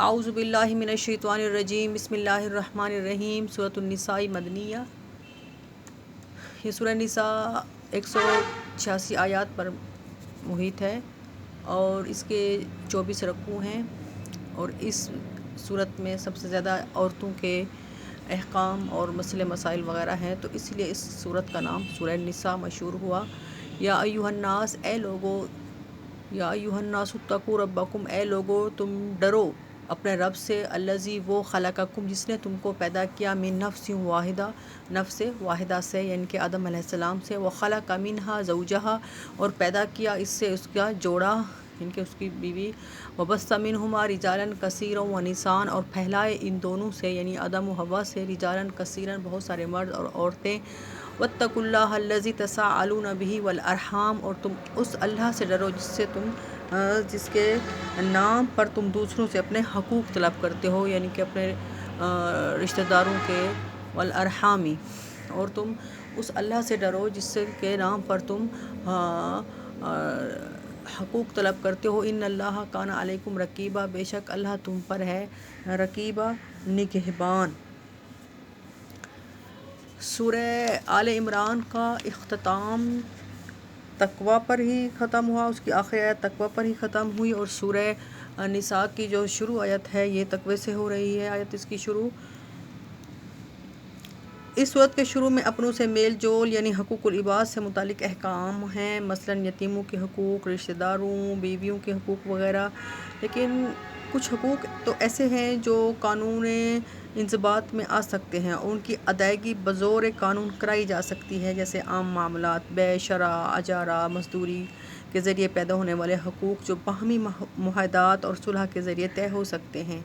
اعوذ باللہ من الشیطان الرجیم بسم اللہ الرحمن الرحیم سورۃ النساء مدنیہ۔ یہ سورہ نساء 186 آیات پر محیط ہے اور اس کے 24 رکوع ہیں، اور اس صورت میں سب سے زیادہ عورتوں کے احکام اور مسئلے مسائل وغیرہ ہیں، تو اس لیے اس صورت کا نام سورہ نساء مشہور ہوا۔ یا ایھا الناس، اے لوگو، یا ایھا الناس اتقوا ربکم، اے لوگو تم ڈرو اپنے رب سے، الذی، وہ، خلقکم، جس نے تم کو پیدا کیا، من نفس واحدہ، نفس واحدہ سے، یعنی کہ آدم علیہ السلام سے، وخلق منہا زوجہا، اور پیدا کیا اس سے اس کا جوڑا، یعنی کہ اس کی بیوی، وبث منہما رجالا کثیرا ونساء، اور پھیلائے ان دونوں سے یعنی آدم و حوا سے، رجالا کثیرا، بہت سارے مرد اور عورتیں، واتقوا اللہ الذی تساءلون بہ والارحام، اور تم اس اللہ سے ڈرو جس کے نام پر تم دوسروں سے اپنے حقوق طلب کرتے ہو، یعنی کہ اپنے رشتہ داروں کے، والارحامی، اور تم اس اللہ سے ڈرو جس کے نام پر تم حقوق طلب کرتے ہو۔ ان اللہ کان علیکم رقیبا، بے شک اللہ تم پر ہے رقیبا، نگہبان۔ سورہ آل عمران کا اختتام تقویٰ پر ہی ختم ہوا، اس کی آخری آیت تقویٰ پر ہی ختم ہوئی، اور سورہ نساء کی جو شروع آیت ہے یہ تقوی سے ہو رہی ہے، آیت اس کی شروع۔ اس صورت کے شروع میں اپنوں سے میل جول یعنی حقوق العباد سے متعلق احکام ہیں، مثلاً یتیموں کے حقوق، رشتہ داروں، بیویوں کے حقوق وغیرہ، لیکن کچھ حقوق تو ایسے ہیں جو قانون انضباط میں آ سکتے ہیں اور ان کی ادائیگی بزور قانون کرائی جا سکتی ہے، جیسے عام معاملات، بیع، شرح، اجارہ، مزدوری کے ذریعے پیدا ہونے والے حقوق جو باہمی معاہدات اور صلح کے ذریعے طے ہو سکتے ہیں۔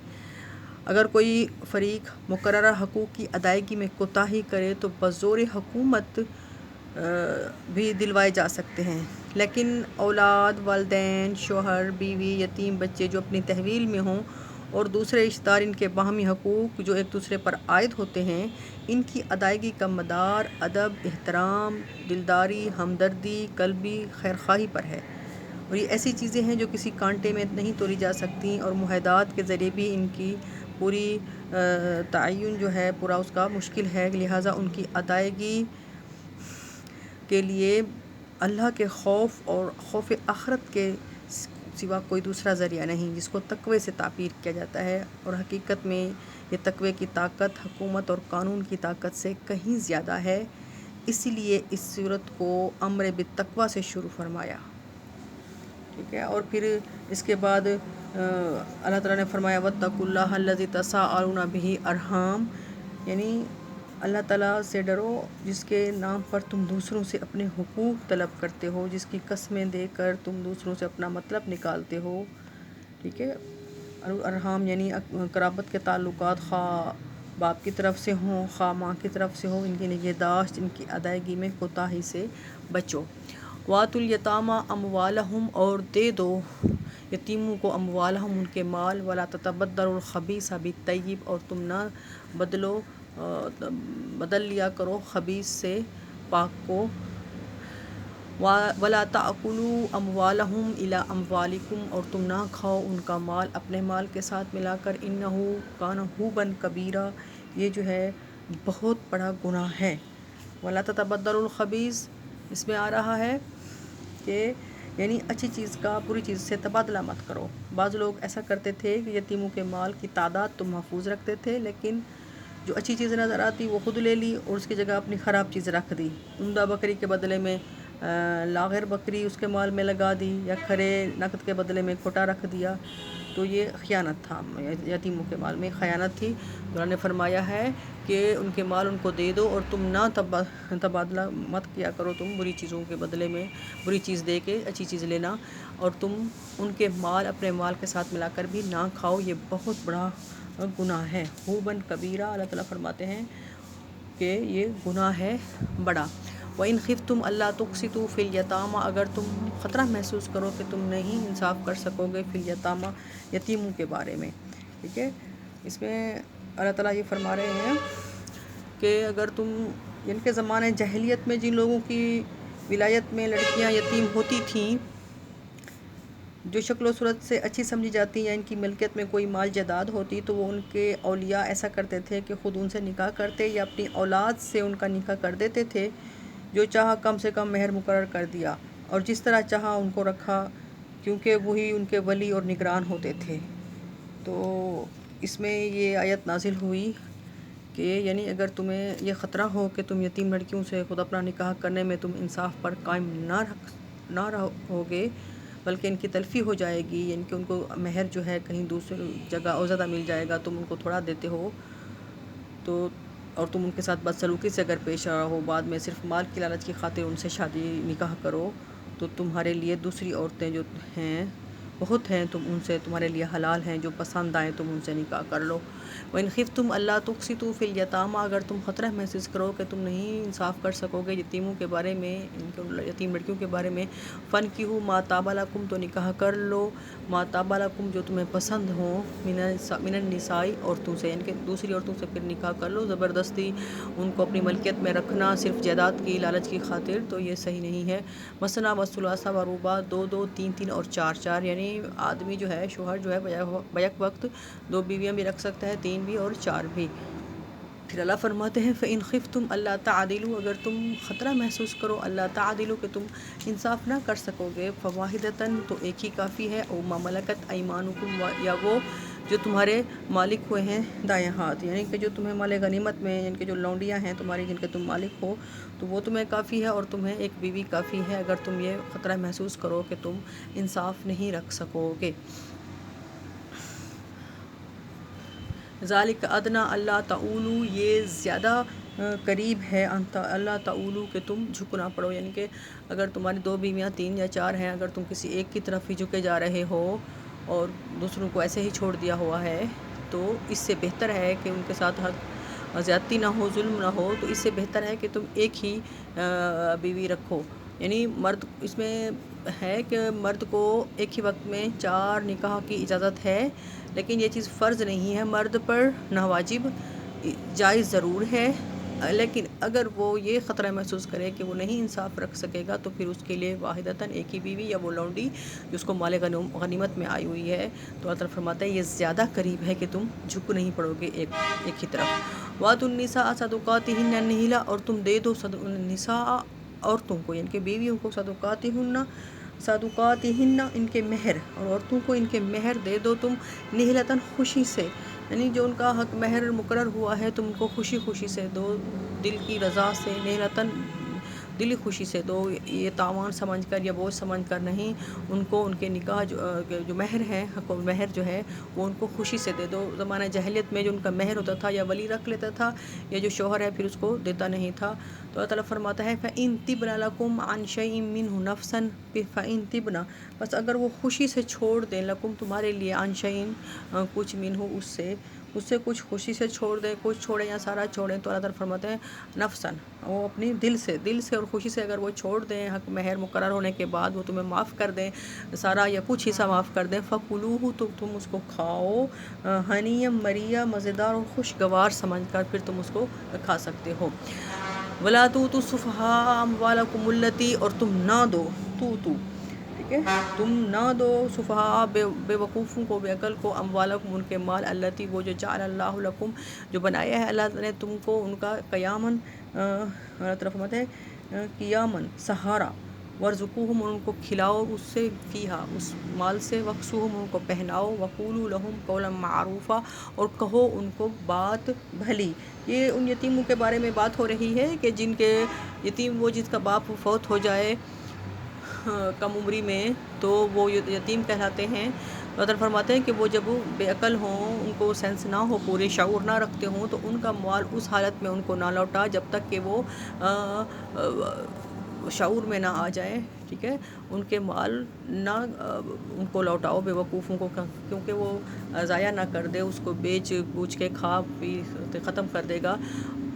اگر کوئی فریق مقررہ حقوق کی ادائیگی میں کوتاہی کرے تو بزور حکومت بھی دلوائے جا سکتے ہیں، لیکن اولاد، والدین، شوہر، بیوی، یتیم بچے جو اپنی تحویل میں ہوں، اور دوسرے رشتہ دار، ان کے باہمی حقوق جو ایک دوسرے پر عائد ہوتے ہیں، ان کی ادائیگی کا مدار ادب، احترام، دلداری، ہمدردی، قلبی خیرخواہی پر ہے، اور یہ ایسی چیزیں ہیں جو کسی کانٹے میں نہیں تولی جا سکتی، اور معاہدات کے ذریعے بھی ان کی پوری تعین جو ہے پورا اس کا مشکل ہے، لہٰذا ان کی ادائیگی کے لیے اللہ کے خوف اور خوف آخرت کے سوا کوئی دوسرا ذریعہ نہیں، جس کو تقوی سے تعبیر کیا جاتا ہے، اور حقیقت میں یہ تقوی کی طاقت حکومت اور قانون کی طاقت سے کہیں زیادہ ہے، اسی لیے اس صورت کو امر بالتقوی سے شروع فرمایا، ٹھیک ہے۔ اور پھر اس کے بعد اللہ تعالیٰ نے فرمایا واتقوا اللہ الذی تساءلون بہ ارحام، یعنی اللہ تعالیٰ سے ڈرو جس کے نام پر تم دوسروں سے اپنے حقوق طلب کرتے ہو، جس کی قسمیں دے کر تم دوسروں سے اپنا مطلب نکالتے ہو، ٹھیک ہے۔ ارحام یعنی قرابت کے تعلقات، خواہ باپ کی طرف سے ہوں، خواہ ماں کی طرف سے ہوں، ان کی نگہداشت، ان کی ادائیگی میں کوتاہی سے بچو۔ وَآتُوا الْيَتَامَىٰ أَمْوَالَهُمْ، اور دے دو یتیموں کو اموالہم، ان کے مال، وَلَا تَتَبَدَّلُوا الْخَبِيثَ بِالطَّيِّبِ، اور تم نہ بدل لیا کرو خبیث سے پاک کو، وَلَا تَأْكُلُوا أَمْوَالَهُمْ إِلَىٰ أَمْوَالِكُمْ، اور تم نہ کھاؤ ان کا مال اپنے مال کے ساتھ ملا کر، إِنَّهُ كَانَ حُوبًا كَبِيرًا، یہ جو ہے بہت بڑا گناہ ہے۔ وَلَا تَتَبَدَّلُوا الْخَبِيثَ، اس میں آ رہا ہے کہ یعنی اچھی چیز کا بری چیز سے تبادلہ مت کرو۔ بعض لوگ ایسا کرتے تھے کہ یتیموں کے مال کی تعداد تو محفوظ رکھتے تھے، لیکن جو اچھی چیز نظر آتی وہ خود لے لی اور اس کی جگہ اپنی خراب چیز رکھ دی، عمدہ بکری کے بدلے میں لاغر بکری اس کے مال میں لگا دی، یا کھرے نقد کے بدلے میں کھوٹا رکھ دیا، تو یہ خیانت تھا، یتیموں کے مال میں خیانت تھی۔ اللہ نے فرمایا ہے کہ ان کے مال ان کو دے دو، اور تم نہ تبادلہ مت کیا کرو، تم بری چیزوں کے بدلے میں بری چیز دے کے اچھی چیز لینا، اور تم ان کے مال اپنے مال کے ساتھ ملا کر بھی نہ کھاؤ، یہ بہت بڑا گناہ ہے، حوباً کبیرہ، اللہ تعالیٰ فرماتے ہیں کہ یہ گناہ ہے بڑا۔ وَإِنْ خِفْتُمْ أَلَّا تُقْسِطُوا فِي الْيَتَامَىٰ، اگر تم خطرہ محسوس کرو کہ تم نہیں انصاف کر سکو گے فی الیتامہ، یتیموں کے بارے میں، ٹھیک ہے۔ اس میں اللہ تعالیٰ یہ فرما رہے ہیں کہ اگر تم، یعنی کہ زمانہ جاہلیت میں جن لوگوں کی ولایت میں لڑکیاں یتیم ہوتی تھیں، جو شکل و صورت سے اچھی سمجھی جاتی یا ان کی ملکیت میں کوئی مال جائیداد ہوتی تو وہ ان کے اولیاء ایسا کرتے تھے کہ خود ان سے نکاح کرتے یا اپنی اولاد سے ان کا نکاح کر دیتے تھے، جو چاہا کم سے کم مہر مقرر کر دیا اور جس طرح چاہا ان کو رکھا، کیونکہ وہی ان کے ولی اور نگران ہوتے تھے۔ تو اس میں یہ آیت نازل ہوئی کہ یعنی اگر تمہیں یہ خطرہ ہو کہ تم یتیم لڑکیوں سے خود اپنا نکاح کرنے میں تم انصاف پر قائم نہ رہو گے، بلکہ ان کی تلفی ہو جائے گی، یعنی کہ ان کو مہر جو ہے کہیں دوسری جگہ اور زیادہ مل جائے گا، تم ان کو تھوڑا دیتے ہو تو، اور تم ان کے ساتھ بدسلوکی سے اگر پیش آ ہو، بعد میں صرف مال کی لالچ کی خاطر ان سے شادی نکاح کرو، تو تمہارے لیے دوسری عورتیں جو ہیں بہت ہیں، تم ان سے تمہارے لیے حلال ہیں، جو پسند آئیں تم ان سے نکاح کر لو۔ وَإِنْ خِفْتُمْ أَلَّا تُقْسِطُوا فِي الْيَتَامَىٰ، اگر تم خطرہ محسوس کرو کہ تم نہیں انصاف کر سکو گے یتیموں کے بارے میں، یتیم لڑکیوں کے بارے میں، فَانْكِحُوا مَا طَابَ لَكُمْ، تو نکاح کر لو مَا طَابَ لَكُمْ، جو تمہیں پسند ہوں، مِنَ النِّسَاءِ، عورتوں سے، یعنی کہ دوسری عورتوں سے پھر نکاح کر لو، زبردستی ان کو اپنی ملکیت میں رکھنا صرف جائیداد کی لالچ کی خاطر، تو یہ صحیح نہیں ہے۔ مثنیٰ وثلاث ورباع، دو دو، تین تین اور چار چار، یعنی آدمی جو ہے، شوہر جو ہے بیک وقت 2 بیویاں بھی رکھ سکتا ہے، 3 بھی اور 4 بھی۔ پھر اللہ فرماتے ہیں فَإِنْ خِفْتُمْ أَلَّا تَعْدِلُوا، اگر تم خطرہ محسوس کرو اللہ تعدلوا کہ تم انصاف نہ کر سکو گے، فواحدۃ، تو ایک ہی کافی ہے، او ما ملکت ایمانکم، یا وہ جو تمہارے مالک ہوئے ہیں دائیں ہاتھ، یعنی کہ جو تمہیں مال غنیمت میں، یعنی کہ جو لونڈیاں ہیں تمہاری جن کے تم مالک ہو، تو وہ تمہیں کافی ہے، اور تمہیں ایک بیوی کافی ہے اگر تم یہ خطرہ محسوس کرو کہ تم انصاف نہیں رکھ سکو گے۔ ذالک ادنیٰ اللہ تعولوا، یہ زیادہ قریب ہے اللہ تعولوا کہ تم جھک نہ پڑو، یعنی کہ اگر تمہاری 2 بیویاں 3 یا 4 ہیں، اگر تم کسی ایک کی طرف ہی جھکے جا رہے ہو اور دوسروں کو ایسے ہی چھوڑ دیا ہوا ہے، تو اس سے بہتر ہے کہ ان کے ساتھ حد زیادتی نہ ہو، ظلم نہ ہو، تو اس سے بہتر ہے کہ تم ایک ہی بیوی رکھو۔ یعنی مرد اس میں ہے کہ مرد کو ایک ہی وقت میں 4 نکاح کی اجازت ہے، لیکن یہ چیز فرض نہیں ہے مرد پر، نہ واجب، جائز ضرور ہے، لیکن اگر وہ یہ خطرہ محسوس کرے کہ وہ نہیں انصاف رکھ سکے گا، تو پھر اس کے لیے واحدتاً ایک ہی بیوی یا وہ لونڈی جو اس کو مال غنیمت میں آئی ہوئی ہے، تو اللہ تعالیٰ فرماتا ہے یہ زیادہ قریب ہے کہ تم جھک نہیں پڑو گے ایک ہی طرف۔ وَآتُوا النِّسَاءَ صَدُقَاتِهِنَّ نِحْلَةً، اور تم دے دو نساء عورتوں کو، یعنی کہ بیویوں کو، صدقاتہن ان کے مہر، اور عورتوں کو ان کے مہر دے دو تم نحلتاً خوشی سے، یعنی جو ان کا حق مہر مقرر ہوا ہے تم ان کو خوشی خوشی سے دو، دل کی رضا سے، نحلتاً دلی خوشی سے دو، یہ تاوان سمجھ کر یا بوجھ سمجھ کر نہیں، ان کو ان کے نکاح جو مہر ہے، حق و مہر جو ہے وہ ان کو خوشی سے دے دو۔ زمانہ جاہلیت میں جو ان کا مہر ہوتا تھا یا ولی رکھ لیتا تھا، یا جو شوہر ہے پھر اس کو دیتا نہیں تھا، تو اللہ تعالیٰ فرماتا ہے فَإِن طِبْنَ لَكُمْ عَنْ شَيْءٍ مِّنْهُ نَفْسًا، فَإِن طِبْنَ، بس اگر وہ خوشی سے چھوڑ دیں، لکم تمہارے لیے، عن شیء کچھ، منہ اس سے کچھ خوشی سے چھوڑ دیں، کچھ چھوڑیں یا سارا چھوڑیں، تو اللہ تعالیٰ فرماتے ہیں نفساً، وہ اپنی دل سے اور خوشی سے اگر وہ چھوڑ دیں، حق مہر مقرر ہونے کے بعد وہ تمہیں معاف کر دیں سارا یا کچھ حصہ معاف کر دیں، فَكُلُوهُ، تو تم اس کو کھاؤ، ہنیًا مریٰ، مزیدار اور خوشگوار سمجھ کر پھر تم اس کو کھا سکتے ہو۔ وَلَا تُؤْتُوا السُّفَهَاءَ أَمْوَالَكُمُ الَّتِي، اور تم نہ دو، ٹھیک ہے، تم نہ دو سفہاء بے وقوفوں کو، بے عقل کو، اموالکم ان کے مال، التی وہ جو جعل اللہ لکم جو بنایا ہے اللہ نے تم کو، ان کا قیاماً، اللہ طرف فرماتے ہیں قیاماً، سہارا، وارزقوہم، ان کو کھلاؤ اس سے، فیہا اس مال سے، وکسوہم ان کو پہناؤ، وقولوا لہم قولا معروفا، اور کہو ان کو بات بھلی۔ یہ ان یتیموں کے بارے میں بات ہو رہی ہے کہ جن کے یتیم، وہ جس کا باپ فوت ہو جائے کم عمری میں، تو وہ یتیم کہلاتے ہیں۔ اللہ تعالیٰ فرماتے ہیں کہ وہ جب بے عقل ہوں، ان کو سینس نہ ہو، پورے شعور نہ رکھتے ہوں، تو ان کا مال اس حالت میں ان کو نہ لوٹا جب تک کہ وہ شعور میں نہ آ جائے، ٹھیک ہے، ان کے مال نہ ان کو لوٹاؤ بے وقوفوں کو، کیونکہ وہ ضائع نہ کر دے، اس کو بیچ بوچھ کے کھا پی ختم کر دے گا،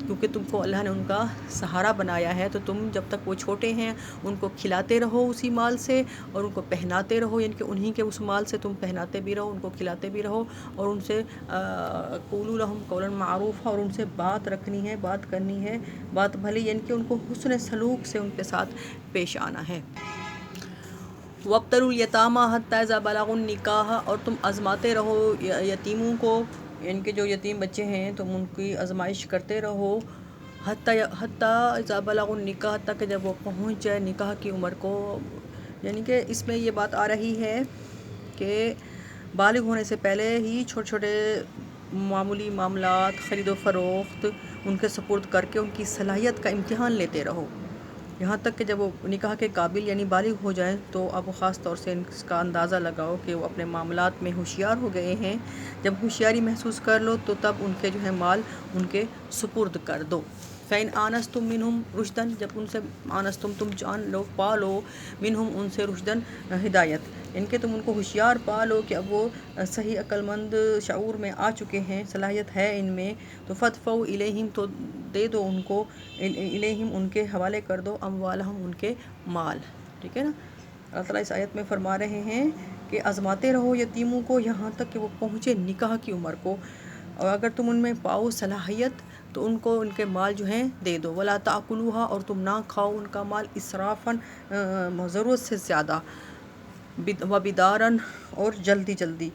کیونکہ تم کو اللہ نے ان کا سہارا بنایا ہے، تو تم جب تک وہ چھوٹے ہیں ان کو کھلاتے رہو اسی مال سے، اور ان کو پہناتے رہو، یعنی کہ انہی کے اس مال سے تم پہناتے بھی رہو، ان کو کھلاتے بھی رہو، اور ان سے قولوا لہم قولا معروفا، اور ان سے بات رکھنی ہے، بات کرنی ہے، بات بھلی، یعنی کہ ان کو حسن سلوک سے ان کے ساتھ پیش آنا ہے۔ وَابْتَلُوا الْيَتَامَىٰ حَتَّىٰ إِذَا بَلَغُوا النِّکَاحَ، اور تم آزماتے رہو یتیموں کو، ان کے جو یتیم بچے ہیں تم ان کی آزمائش کرتے رہو، حتیٰ اذا بلغوا النکاح، حتیٰ کہ جب وہ پہنچ جائے نکاح کی عمر کو. یعنی کہ اس میں یہ بات آ رہی ہے کہ بالغ ہونے سے پہلے ہی چھوٹے چھوٹے معمولی معاملات، خرید و فروخت ان کے سپرد کر کے ان کی صلاحیت کا امتحان لیتے رہو، یہاں تک کہ جب وہ نکاح کے قابل یعنی بالغ ہو جائیں تو اب خاص طور سے اس کا اندازہ لگاؤ کہ وہ اپنے معاملات میں ہوشیار ہو گئے ہیں. جب ہوشیاری محسوس کر لو تو تب ان کے جو ہے مال ان کے سپرد کر دو. فَإِنْ آنَسْتُم مِّنْهُمْ رُشْدًا، جب ان سے آنستم تم جان لو، پا لو، منہم ان سے رشدن ہدایت، ان کے تم ان کو ہوشیار پا لو کہ اب وہ صحیح عقل مند شعور میں آ چکے ہیں، صلاحیت ہے ان میں، تو فَادْفَعُوا إِلَيْهِمْ، تو دے دو ان کو، الیہم ان کے حوالے کر دو، اموالہم ان کے مال. ٹھیک ہے نا. اللہ تعالیٰ اس آیت میں فرما رہے ہیں کہ آزماتے رہو یتیموں کو یہاں تک کہ وہ پہنچے نکاح کی عمر کو، اور اگر تم ان میں پاؤ صلاحیت تو ان کو ان کے مال جو ہیں دے دو. وَلَا تَأْكُلُوهَا، اور تم نہ کھاؤ ان کا مال اسرافاً ضرورت سے زیادہ، وَبِدَارًا، اور جلدی جلدی،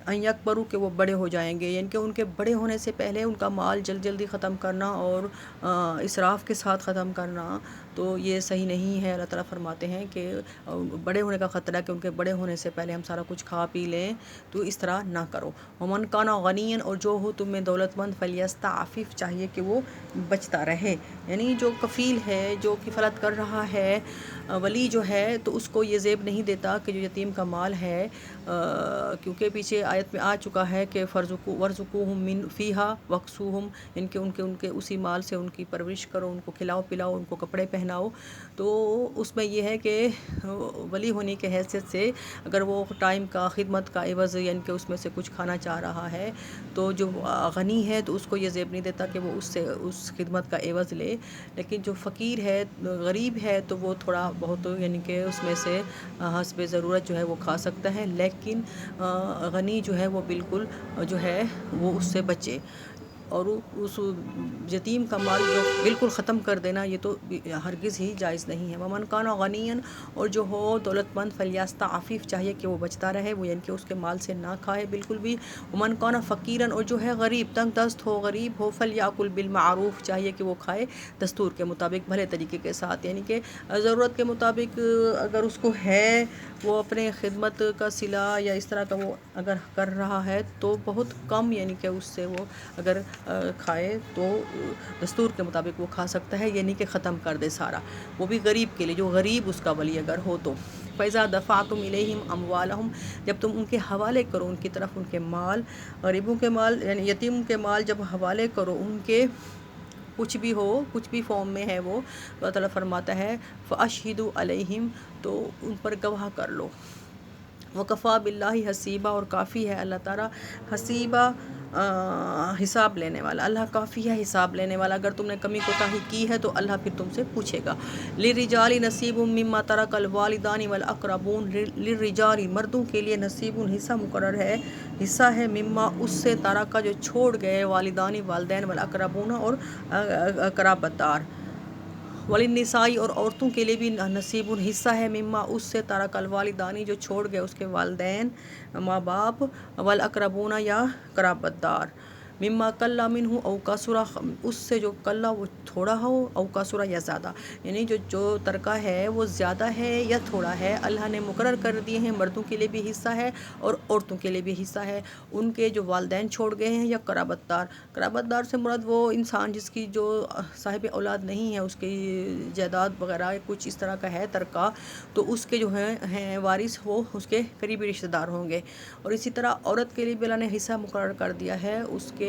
ان یکبروا، کہ وہ بڑے ہو جائیں گے، یعنی کہ ان کے بڑے ہونے سے پہلے ان کا مال جلدی ختم کرنا اور اسراف کے ساتھ ختم کرنا تو یہ صحیح نہیں ہے. اللہ تعالیٰ فرماتے ہیں کہ بڑے ہونے کا خطرہ ہے کہ ان کے بڑے ہونے سے پہلے ہم سارا کچھ کھا پی لیں، تو اس طرح نہ کرو. وَمَنْ كَانَ غَنِيًّا، اور جو ہو تم میں دولت مند، فَلْيَسْتَعْفِفْ، چاہیے کہ وہ بچتا رہے. یعنی جو کفیل ہے، جو کفالت کر رہا ہے، ولی جو ہے، تو اس کو یہ زیب نہیں دیتا کہ جو یتیم کا مال ہے، کیونکہ پیچھے آیت میں آ چکا ہے کہ وَارْزُقُوهُم مِّن فِيهَا وَاكْسُوهُم، ان کے اسی مال سے ان کی پرورش کرو، ان کو کھلاؤ پلاؤ، ان کو کپڑے پہناؤ. تو اس میں یہ ہے کہ ولی ہونے کی حیثیت سے اگر وہ ٹائم کا، خدمت کا عوض، یعنی کہ اس میں سے کچھ کھانا چاہ رہا ہے، تو جو غنی ہے تو اس کو یہ زیب نہیں دیتا کہ وہ اس خدمت کا عوض لے. لیکن جو فقیر ہے، غریب ہے، تو وہ تھوڑا بہت یعنی کہ اس میں سے حسب ضرورت جو ہے وہ کھا سکتا ہے، لیکن غنی جو ہے وہ بالکل جو ہے وہ اس سے بچے. اور اس یتیم کا مال جو بالکل ختم کر دینا یہ تو ہرگز ہی جائز نہیں ہے. وَمَنْ كَانَ غَنِيًّا، اور جو ہو دولت مند، فَلْيَسْتَعْفِفْ، چاہیے کہ وہ بچتا رہے، وہ یعنی کہ اس کے مال سے نہ کھائے بالکل بھی. وَمَنْ كَانَ فَقِيرًا، اور جو ہے غریب، تنگ دست ہو، غریب ہو، فَلْيَأْكُلْ بِالْمَعْرُوفِ، چاہیے کہ وہ کھائے دستور کے مطابق، بھلے طریقے کے ساتھ، یعنی کہ ضرورت کے مطابق اگر اس کو ہے، وہ اپنے خدمت کا صلہ یا اس طرح کا وہ اگر کر رہا ہے تو بہت کم، یعنی کہ اس سے وہ اگر کھائے تو دستور کے مطابق وہ کھا سکتا ہے، یعنی کہ ختم کر دے سارا، وہ بھی غریب کے لیے، جو غریب اس کا ولی اگر ہو تو. فَإِذَا دَفَعْتُمْ إِلَيْهِمْ أَمْوَالَهُمْ، جب تم ان کے حوالے کرو، ان کی طرف ان کے مال، غریبوں کے مال یعنی یتیموں کے مال جب حوالے کرو ان کے، کچھ بھی ہو، کچھ بھی فارم میں ہے وہ، تو اللہ تعالیٰ فرماتا ہے فَأَشْهِدُوا عَلَيْهِمْ، تو ان پر گواہ کر لو. وَكَفَىٰ بِاللَّهِ حَسِيبًا، اور کافی ہے اللہ تعالیٰ حسیبہ، حساب لینے والا. اللہ کافی ہے حساب لینے والا. اگر تم نے کمی کوتاہی کی ہے تو اللہ پھر تم سے پوچھے گا. لِلرِّجَالِ نَصِيبٌ مِّمَّا تَرَكَ الْوَالِدَانِ وَالْأَقْرَبُونَ، لِلرِّجَالِ، مردوں کے لیے، نصیب، حصہ مقرر ہے، حصہ ہے، مما، اس سے، تارکا، جو چھوڑ گئے، والدانی، والدین، والاقربون، اور قرابت دار. وَلِلنِّسَاءِ، اور عورتوں کے لیے بھی نصیب، حصہ ہے، مما، اس سے، تارک الوالدانی، جو چھوڑ گئے اس کے والدین، ماں باپ، والاقربون، یا قرابت دار. مما قل منہ او کثر، اس سے جو قل وہ تھوڑا ہو، او کثر یا زیادہ، یعنی جو ترکہ ہے وہ زیادہ ہے یا تھوڑا ہے، اللہ نے مقرر کر دیے ہیں. مردوں کے لیے بھی حصہ ہے اور عورتوں کے لیے بھی حصہ ہے، ان کے جو والدین چھوڑ گئے ہیں یا قرابت دار. قرابت دار سے مراد وہ انسان جس کی جو صاحب اولاد نہیں ہے، اس کی جائیداد وغیرہ کچھ اس طرح کا ہے ترکہ، تو اس کے جو ہیں وارث، وہ اس کے قریبی رشتہ دار ہوں گے. اور اسی طرح عورت کے لیے بھی اللہ نے حصہ مقرر کر دیا ہے، اس کے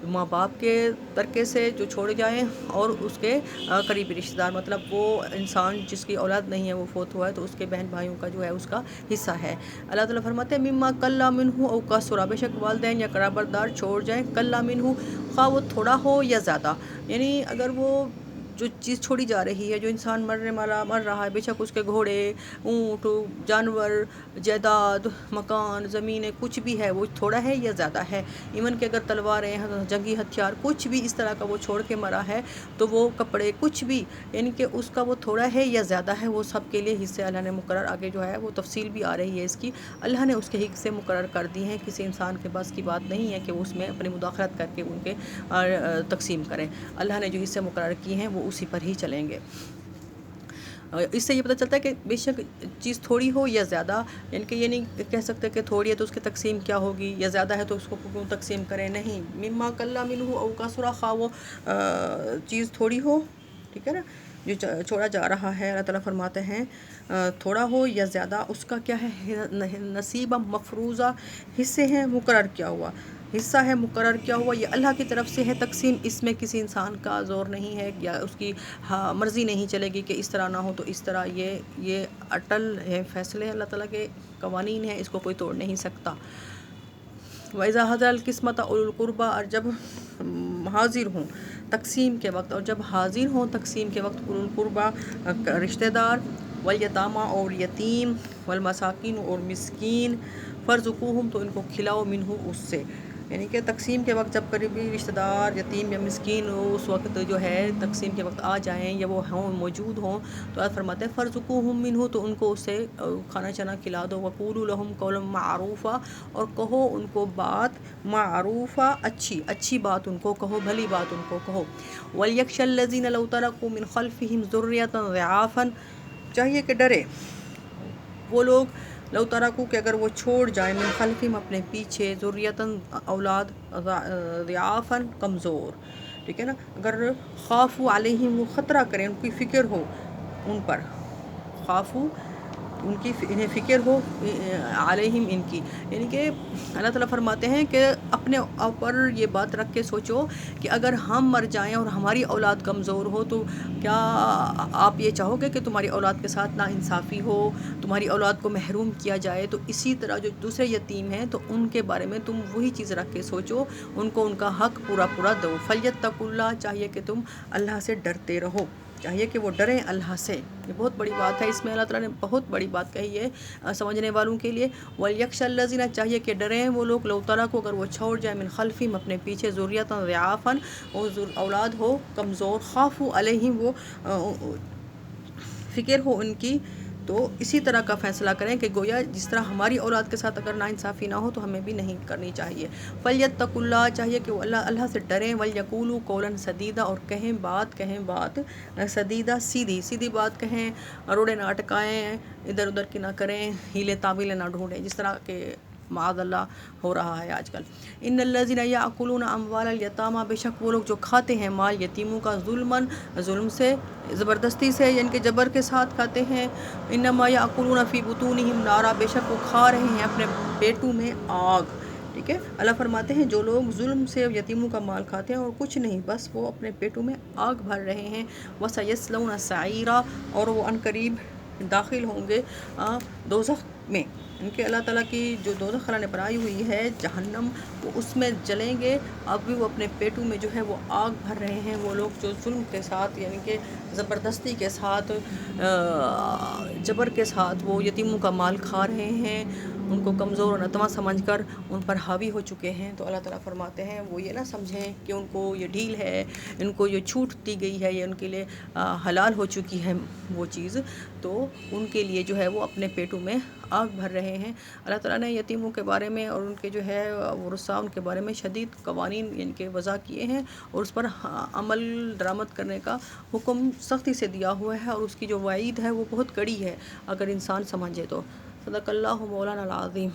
ماں باپ کے ترکے سے جو چھوڑ جائیں، اور اس کے قریبی رشتہ دار، مطلب وہ انسان جس کی اولاد نہیں ہے، وہ فوت ہوا ہے، تو اس کے بہن بھائیوں کا جو ہے اس کا حصہ ہے. اللہ تعالیٰ فرماتے ہیں مما قل منہ او کثر، بے شک والدین یا قرابت دار چھوڑ جائیں، قل منہ، خواہ وہ تھوڑا ہو یا زیادہ، یعنی اگر وہ جو چیز چھوڑی جا رہی ہے، جو انسان مر رہا ہے، بے شک اس کے گھوڑے، اونٹ، جانور، جائیداد، مکان، زمینیں، کچھ بھی ہے وہ تھوڑا ہے یا زیادہ ہے. ایون کہ اگر تلواریں، جنگی ہتھیار، کچھ بھی اس طرح کا وہ چھوڑ کے مرا ہے، تو وہ کپڑے کچھ بھی، یعنی کہ اس کا وہ تھوڑا ہے یا زیادہ ہے، وہ سب کے لیے حصے اللہ نے مقرر، آگے جو ہے وہ تفصیل بھی آ رہی ہے اس کی، اللہ نے اس کے حصے مقرر کر دی ہیں. کسی انسان کے بس کی بات نہیں ہے کہ وہ اس میں اپنی مداخلت کر کے ان کے تقسیم کریں. اللہ نے جو حصے مقرر کیے ہیں وہ اسی پر ہی چلیں گے. اس سے یہ پتہ چلتا ہے کہ بے شک چیز تھوڑی ہو یا زیادہ، یعنی کہ یہ نہیں کہہ سکتے کہ تھوڑی ہے تو اس کی تقسیم کیا ہوگی، یا زیادہ ہے تو اس کو کیوں تقسیم کریں. نہیں، مما کلا منہ او کثر، خواہ وہ چیز تھوڑی ہو، ٹھیک ہے نا، جو چھوڑا جا رہا ہے، اللہ تعالیٰ فرماتے ہیں تھوڑا ہو یا زیادہ، اس کا کیا ہے، نصیب مفروضہ، حصے ہیں مقرر کیا ہوا، حصہ ہے مقرر کیا ہوا، یہ اللہ کی طرف سے ہے تقسیم. اس میں کسی انسان کا زور نہیں ہے یا اس کی مرضی نہیں چلے گی کہ اس طرح نہ ہو تو اس طرح. یہ اٹل ہے فیصلے، اللہ تعالیٰ کے قوانین ہیں، اس کو کوئی توڑ نہیں سکتا. وَإِذَا حَضَرَ الْقِسْمَةَ أُولُو الْقُرْبَىٰ، اور جب حاضر ہوں تقسیم کے وقت، اور جب حاضر ہوں تقسیم کے وقت، اولو القربیٰ رشتہ دار، والیتامیٰ اور یتیم، والمساکین اور مسکین، فارزقوہم تو ان کو کھلاؤ، منہ اس سے، یعنی کہ تقسیم کے وقت جب قریبی رشتہ دار، یتیم یا مسکین اس وقت جو ہے تقسیم کے وقت آ جائیں یا وہ ہوں، موجود ہوں، تو آپ فرماتے ہیں فارزقوہم منہ، تو ان کو اس سے کھانا چنا کھلا دو. وقولوا لہم قولا معروفا، اور کہو ان کو بات معروفہ، اچھی بات ان کو کہو، بھلی بات ان کو کہو. وَلْيَخْشَ الَّذِينَ لَوْ تَرَكُوا مِنْ خَلْفِهِمْ ذُرِّيَّةً ضِعَافًا، چاہیے کہ ڈرے وہ لوگ، لو ترکو کہ اگر وہ چھوڑ جائیں، من خلفہم اپنے پیچھے، ذریتاً اولاد، ضعافاً کمزور، ٹھیک ہے نا، اگر خافوا علیہم وہ خطرہ کریں، ان کی فکر ہو ان پر، خافو ان کی انہیں فکر ہو علیہم ان کی، یعنی کہ اللہ تعالیٰ فرماتے ہیں کہ اپنے اوپر یہ بات رکھ کے سوچو کہ اگر ہم مر جائیں اور ہماری اولاد کمزور ہو تو کیا آپ یہ چاہو گے کہ تمہاری اولاد کے ساتھ ناانصافی ہو، تمہاری اولاد کو محروم کیا جائے؟ تو اسی طرح جو دوسرے یتیم ہیں تو ان کے بارے میں تم وہی چیز رکھ کے سوچو، ان کو ان کا حق پورا دو. فلیتقوا اللہ، چاہیے کہ تم اللہ سے ڈرتے رہو، چاہیے کہ وہ ڈریں اللہ سے. یہ بہت بڑی بات ہے، اس میں اللہ تعالیٰ نے بہت بڑی بات کہی ہے سمجھنے والوں کے لیے. وَلْيَخْشَ الَّذِينَ، چاہیے کہ ڈریں وہ لوگ، لو ترکوا اگر وہ چھوڑ جائیں، من خلفہم اپنے پیچھے، ذریۃ ضعافاً اور اولاد ہو کمزور، خافوا علیہم وہ فکر ہو ان کی، تو اسی طرح کا فیصلہ کریں کہ گویا جس طرح ہماری اولاد کے ساتھ اگر ناانصافی نہ ہو تو ہمیں بھی نہیں کرنی چاہیے. فلیتقوا اللہ، چاہیے کہ وہ اللہ سے ڈریں. ولیقولوا قولا سدیدا، اور کہیں بات سدیدہ، سیدھی بات کہیں، روڑے نہ اٹکائیں، ادھر ادھر کی نہ کریں، ہیلے تعویلیں نہ ڈھونڈیں، جس طرح کہ معاذ اللہ ہو رہا ہے آج کل. ان الذین یاکلون اموال الیتامی، بے شک وہ لوگ جو کھاتے ہیں مال یتیموں کا، ظلم سے، زبردستی سے، یعنی کہ جبر کے ساتھ کھاتے ہیں. انما یاکلون فی بطونہم نارا، بے شک وہ کھا رہے ہیں اپنے پیٹوں میں آگ. ٹھیک ہے، اللہ فرماتے ہیں جو لوگ ظلم سے یتیموں کا مال کھاتے ہیں اور کچھ نہیں، بس وہ اپنے پیٹوں میں آگ بھر رہے ہیں. وَسَيَصْلَوْنَ سَعِيرًا، اور وہ عنقریب داخل ہوں گے دوزخ میں. ان کے اللہ تعالیٰ کی جو دوزخ اللہ نے بنائی ہوئی ہے جہنم، وہ اس میں جلیں گے. اب بھی وہ اپنے پیٹوں میں جو ہے وہ آگ بھر رہے ہیں، وہ لوگ جو ظلم کے ساتھ، یعنی کہ زبردستی کے ساتھ، جبر کے ساتھ وہ یتیموں کا مال کھا رہے ہیں، ان کو کمزور اور نتواں سمجھ کر ان پر حاوی ہو چکے ہیں. تو اللہ تعالیٰ فرماتے ہیں وہ یہ نہ سمجھیں کہ ان کو یہ ڈھیل ہے، ان کو یہ چھوٹ دی گئی ہے، یہ ان کے لیے حلال ہو چکی ہے وہ چیز، تو ان کے لیے جو ہے وہ اپنے پیٹوں میں آگ بھر رہے ہیں. اللہ تعالیٰ نے یتیموں کے بارے میں اور ان کے جو ہے ورثاء، ان کے بارے میں شدید قوانین ان کے وضع کیے ہیں، اور اس پر عمل درآمد کرنے کا حکم سختی سے دیا ہوا ہے، اور اس کی جو وعید ہے وہ بہت کڑی ہے اگر انسان سمجھے تو. صدق اللہ مولانا العظیم.